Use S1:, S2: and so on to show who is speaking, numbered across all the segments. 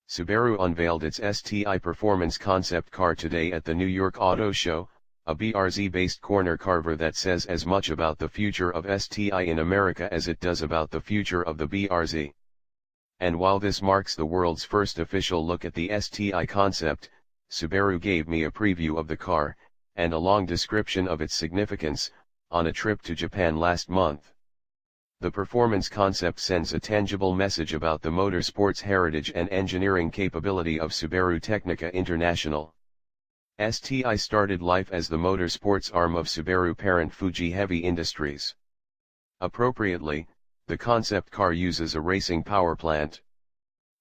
S1: Subaru unveiled its STI performance concept car today at the New York Auto Show, a BRZ-based corner carver that says as much about the future of STI in America as it does about the future of the BRZ. And while this marks the world's first official look at the STI concept, Subaru gave me a preview of the car, and a long description of its significance, on a trip to Japan last month. The performance concept sends a tangible message about the motorsports heritage and engineering capability of Subaru Technica International. STI started life as the motorsports arm of Subaru parent Fuji Heavy Industries. Appropriately, the concept car uses a racing power plant.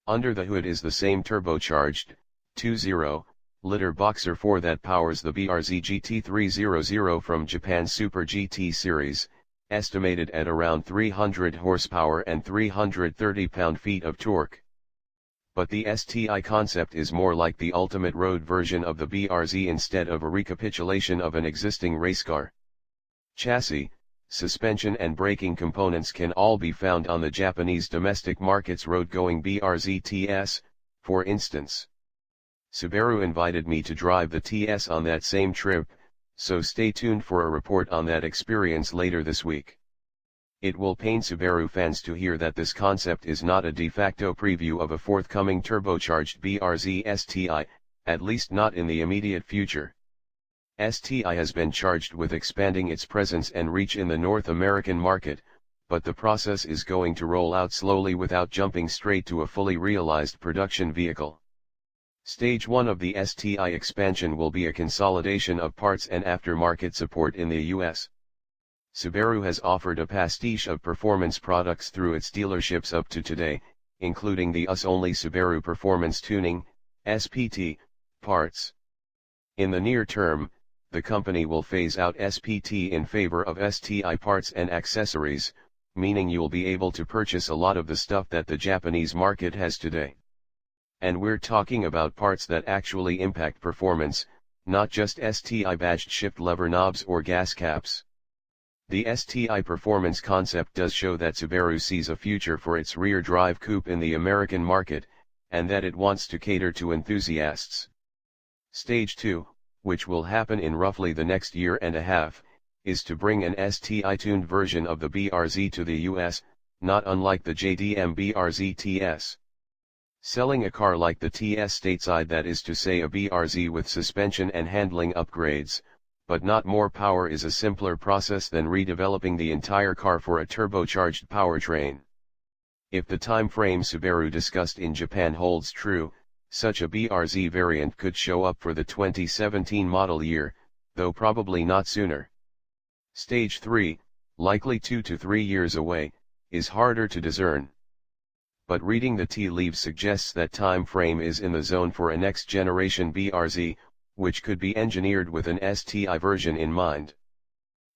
S1: Under the hood is the same turbocharged, 2.0-liter boxer 4 that powers the BRZ GT300 from Japan's Super GT series, estimated at around 300 horsepower and 330 pound-feet of torque. But the STI concept is more like the ultimate road version of the BRZ instead of a recapitulation of an existing race car. Chassis, suspension and braking components can all be found on the Japanese domestic market's road-going BRZ TS, for instance. Subaru invited me to drive the TS on that same trip, so stay tuned for a report on that experience later this week. It will pain Subaru fans to hear that this concept is not a de facto preview of a forthcoming turbocharged BRZ STI, at least not in the immediate future. STI has been charged with expanding its presence and reach in the North American market, but the process is going to roll out slowly without jumping straight to a fully realized production vehicle. Stage 1 of the STI expansion will be a consolidation of parts and aftermarket support in the US. Subaru has offered a pastiche of performance products through its dealerships up to today, including the US-only Subaru Performance Tuning, SPT, parts. In the near term, the company will phase out SPT in favor of STI parts and accessories, meaning you'll be able to purchase a lot of the stuff that the Japanese market has today. And we're talking about parts that actually impact performance, not just STI badged shift lever knobs or gas caps. The STI performance concept does show that Subaru sees a future for its rear-drive coupe in the American market, and that it wants to cater to enthusiasts. Stage 2, which will happen in roughly the next year and a half, is to bring an STI-tuned version of the BRZ to the US, not unlike the JDM BRZ TS. Selling a car like the TS stateside, that is to say a BRZ with suspension and handling upgrades, but not more power, is a simpler process than redeveloping the entire car for a turbocharged powertrain. If the time frame Subaru discussed in Japan holds true, such a BRZ variant could show up for the 2017 model year, though probably not sooner. Stage 3, likely 2 to 3 years away, is harder to discern. But reading the tea leaves suggests that time frame is in the zone for a next-generation BRZ, which could be engineered with an STI version in mind.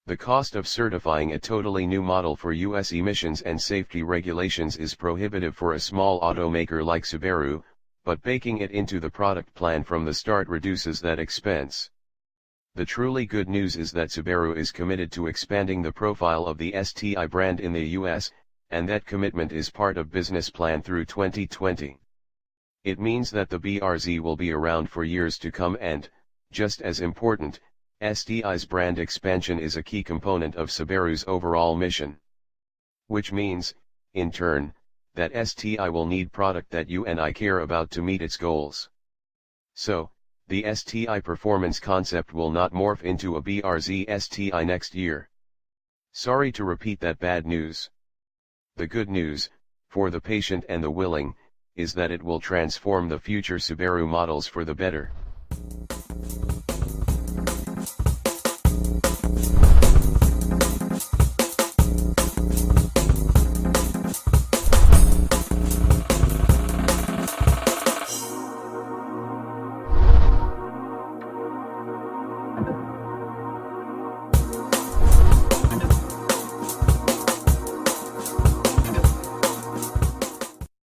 S1: The cost of certifying a totally new model for US emissions and safety regulations is prohibitive for a small automaker like Subaru, but baking it into the product plan from the start reduces that expense. The truly good news is that Subaru is committed to expanding the profile of the STI brand in the US, and that commitment is part of business plan through 2020. It means that the BRZ will be around for years to come, and, just as important, STI's brand expansion is a key component of Subaru's overall mission. Which means, in turn, that STI will need product that you and I care about to meet its goals. So, the STI performance concept will not morph into a BRZ STI next year. Sorry to repeat that bad news. The good news, for the patient and the willing, is that it will transform the future Subaru models for the better.